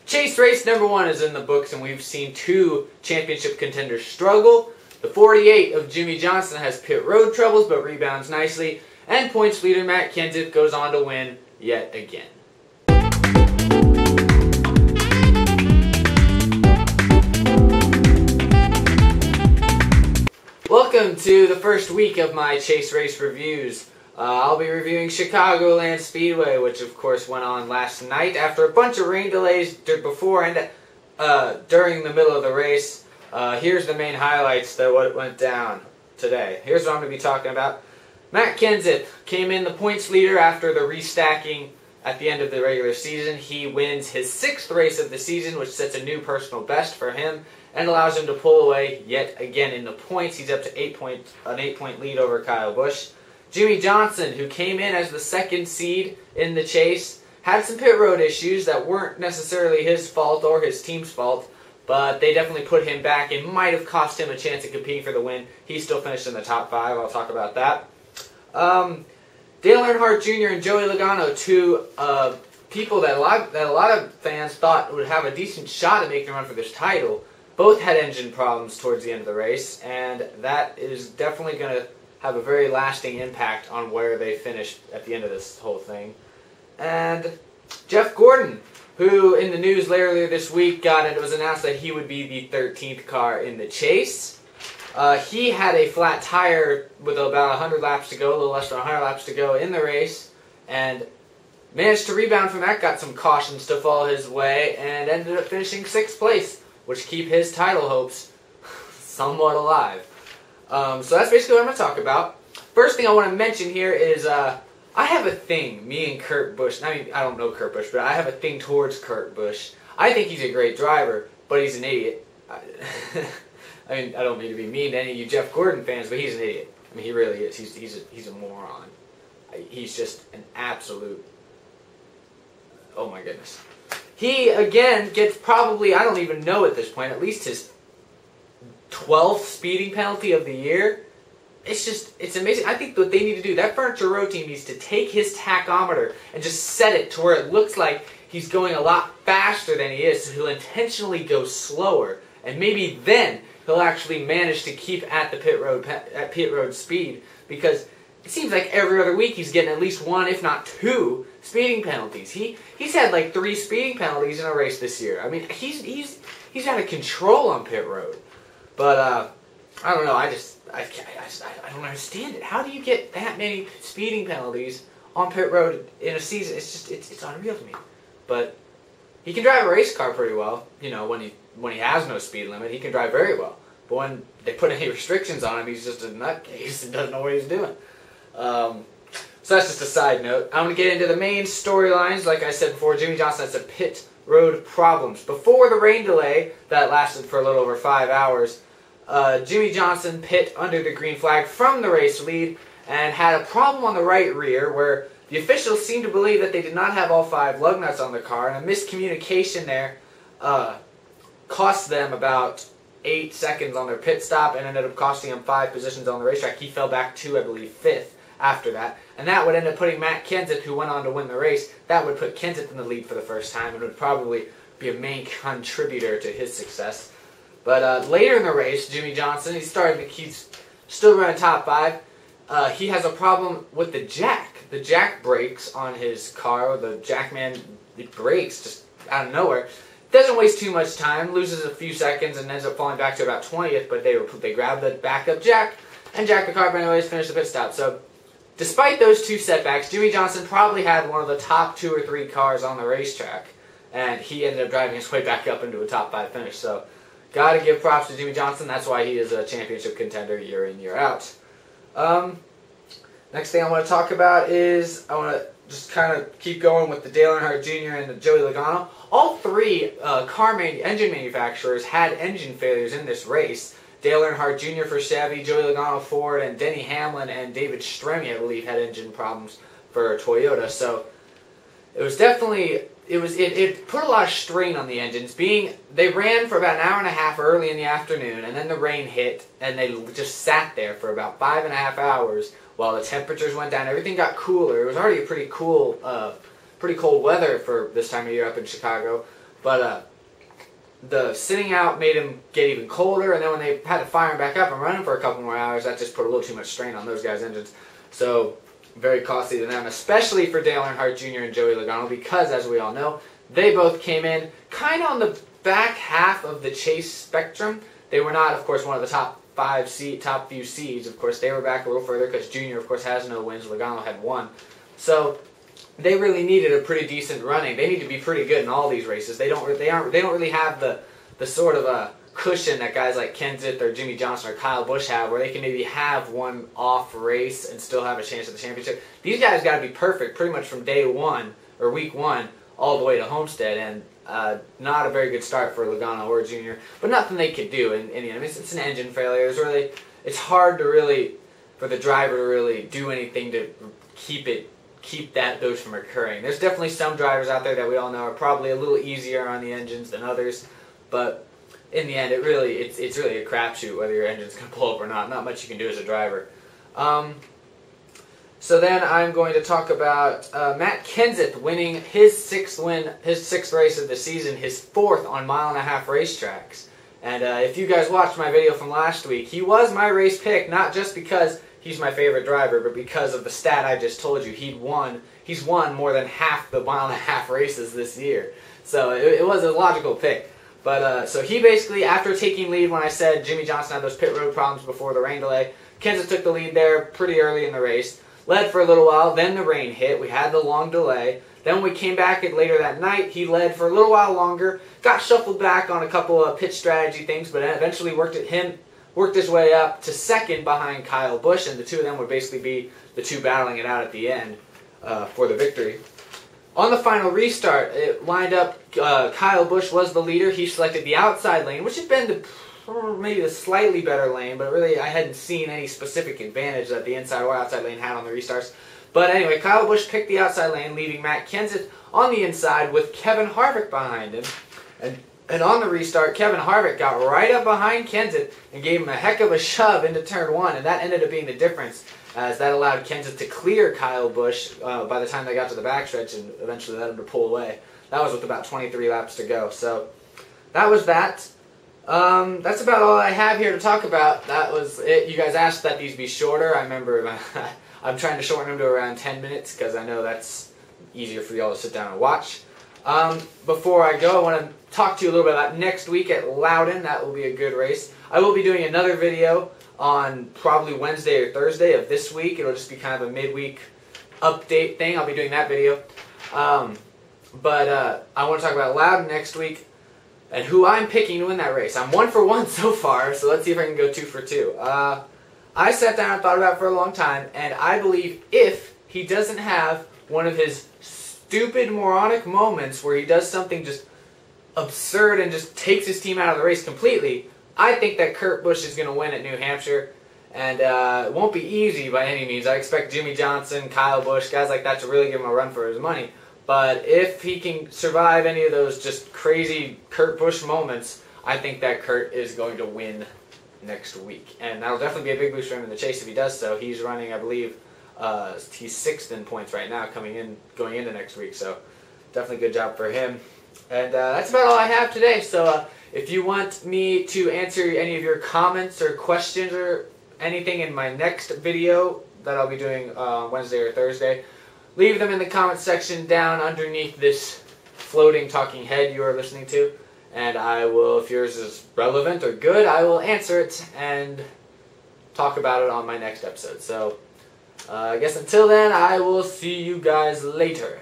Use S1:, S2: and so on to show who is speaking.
S1: Chase race number 1 is in the books, and we've seen 2 championship contenders struggle. The 48 of Jimmie Johnson has pit road troubles, but rebounds nicely. And points leader Matt Kenseth goes on to win yet again. Welcome to the first week of my Chase race reviews. I'll be reviewing Chicagoland Speedway, which of course went on last night after a bunch of rain delays before and during the middle of the race. Here's the main highlights that what went down today. Here's what I'm going to be talking about. Matt Kenseth came in the points leader after the restacking at the end of the regular season. He wins his 6th race of the season, which sets a new personal best for him and allows him to pull away yet again in the points. He's up to an 8-point lead over Kyle Busch. Jimmie Johnson, who came in as the 2nd seed in the chase, had some pit road issues that weren't necessarily his fault or his team's fault, but they definitely put him back and might have cost him a chance at competing for the win. He still finished in the top 5. I'll talk about that. Dale Earnhardt Jr. and Joey Logano, 2 people that a lot of fans thought would have a decent shot at making a run for this title, both had engine problems towards the end of the race, and that is definitely going to have a very lasting impact on where they finish at the end of this whole thing. And Jeff Gordon, who in the news earlier this week it was announced that he would be the 13th car in the chase. He had a flat tire with about 100 laps to go, a little less than 100 laps to go in the race, and managed to rebound from that, got some cautions to fall his way, and ended up finishing 6th place, which keep his title hopes somewhat alive. So that's basically what I'm going to talk about. First thing I want to mention here is I have a thing, me and Kurt Busch. I mean, I don't know Kurt Busch, but I have a thing towards Kurt Busch. I think he's a great driver, but he's an idiot. I mean, I don't mean to be mean to any of you Jeff Gordon fans, but he's an idiot. I mean, he really is. He's a moron. He's just an absolute... Oh my goodness. He, again, gets probably, I don't even know at this point, at least his 12th speeding penalty of the year. It's amazing. I think what they need to do, that Furniture Row team needs to take his tachometer and just set it to where it looks like he's going a lot faster than he is, so he'll intentionally go slower, and maybe then he'll actually manage to keep at the pit road speed, because it seems like every other week he's getting at least 1, if not 2, speeding penalties. He's had like 3 speeding penalties in a race this year. I mean, he's out of control on pit road. But I don't know. I don't understand it. How do you get that many speeding penalties on pit road in a season? It's unreal to me. But he can drive a race car pretty well. You know, when he has no speed limit, he can drive very well. But when they put any restrictions on him, he's just a nutcase and doesn't know what he's doing. So that's just a side note. I'm going to get into the main storylines. Like I said before, Jimmie Johnson has some pit road problems. Before the rain delay that lasted for a little over 5 hours, Jimmie Johnson pit under the green flag from the race lead and had a problem on the right rear where the officials seemed to believe that they did not have all 5 lug nuts on the car, and a miscommunication there cost them about 8 seconds on their pit stop and ended up costing him 5 positions on the racetrack. He fell back to, I believe, 5th after that, and that would end up putting Matt Kenseth, who went on to win the race, that would put Kenseth in the lead for the first time and would probably be a main contributor to his success. But later in the race, Jimmie Johnson, he's still running top 5. He has a problem with the jack. The jack breaks on his car. The jackman, it breaks just out of nowhere. Doesn't waste too much time, loses a few seconds, and ends up falling back to about 20th, but they grab the backup jack and jack the car, but anyways, finish the pit stop. So, despite those 2 setbacks, Jimmie Johnson probably had one of the top 2 or 3 cars on the racetrack, and he ended up driving his way back up into a top 5 finish. So, got to give props to Jimmie Johnson. That's why he is a championship contender year in, year out. Next thing I want to talk about is I want to just kind of keep going with the Dale Earnhardt Jr. and the Joey Logano. All 3 engine manufacturers had engine failures in this race. Dale Earnhardt Jr. for Chevy, Joey Logano Ford, and Denny Hamlin and David Stremme, I believe, had engine problems for Toyota. So it was definitely... It put a lot of strain on the engines. They ran for about an hour and a half early in the afternoon, and then the rain hit, and they just sat there for about 5.5 hours while the temperatures went down. Everything got cooler. It was already a pretty cold weather for this time of year up in Chicago. But the sitting out made him get even colder, and then when they had to fire him back up and run him for a couple more hours, that just put a little too much strain on those guys' engines. So very costly to them, especially for Dale Earnhardt Jr. and Joey Logano, because as we all know, they both came in kind of on the back half of the chase spectrum. They were not, of course, one of the top few seeds. Of course, they were back a little further because Junior, of course, has no wins. Logano had one. So they really needed a pretty decent running. They need to be pretty good in all these races. They don't really have the sort of a cushion that guys like Kenseth or Jimmy Johnson or Kyle Busch have, where they can maybe have one off race and still have a chance at the championship. These guys got to be perfect pretty much from day one or week one all the way to Homestead, and not a very good start for Logano or Junior, but nothing they could do. And I mean, it's an engine failure. It's hard to really for the driver to really do anything to keep those from occurring. There's definitely some drivers out there that we all know are probably a little easier on the engines than others, but in the end, it's really a crapshoot whether your engine's going to blow up or not. Not much you can do as a driver. So then I'm going to talk about Matt Kenseth winning his sixth race of the season, his fourth on mile-and-a-half racetracks. And if you guys watched my video from last week, he was my race pick, not just because he's my favorite driver, but because of the stat I just told you. He's won more than half the mile-and-a-half races this year. So it was a logical pick. But so he basically, after taking lead when I said Jimmy Johnson had those pit road problems before the rain delay, Kenseth took the lead there pretty early in the race. Led for a little while, then the rain hit. We had the long delay. Then when we came back later that night, he led for a little while longer, got shuffled back on a couple of pit strategy things, but eventually worked his way up to second behind Kyle Busch, and the two of them would basically be the two battling it out at the end for the victory. On the final restart, it lined up, Kyle Busch was the leader. He selected the outside lane, which had been maybe the slightly better lane, but really I hadn't seen any specific advantage that the inside or outside lane had on the restarts. But anyway, Kyle Busch picked the outside lane, leaving Matt Kenseth on the inside with Kevin Harvick behind him. And on the restart, Kevin Harvick got right up behind Kenseth and gave him a heck of a shove into turn one, and that ended up being the difference, as that allowed Kenseth to clear Kyle Busch by the time they got to the backstretch and eventually let him to pull away. That was with about 23 laps to go. So that was that. That's about all I have here to talk about. That was it. You guys asked that these be shorter. I remember I'm trying to shorten them to around 10 minutes because I know that's easier for y'all to sit down and watch. Before I go, I want to talk to you a little bit about next week at Loudon. That will be a good race. I will be doing another video on probably Wednesday or Thursday of this week. It'll just be kind of a midweek update thing. I'll be doing that video. But I want to talk about Loudon next week and who I'm picking to win that race. I'm 1 for 1 so far, so let's see if I can go 2 for 2. I sat down and thought about it for a long time, and I believe if he doesn't have one of his stupid, moronic moments where he does something just absurd and just takes his team out of the race completely, I think that Kurt Busch is going to win at New Hampshire. And it won't be easy by any means. I expect Jimmy Johnson, Kyle Busch, guys like that to really give him a run for his money. But if he can survive any of those just crazy Kurt Busch moments, I think that Kurt is going to win next week. And that'll definitely be a big boost for him in the chase if he does so. He's running, I believe, he's 6th in points right now going into next week. So definitely good job for him. And that's about all I have today. So if you want me to answer any of your comments or questions or anything in my next video that I'll be doing Wednesday or Thursday, leave them in the comment section down underneath this floating talking head you are listening to, and I will, if yours is relevant or good, I will answer it and talk about it on my next episode. So I guess until then, I will see you guys later.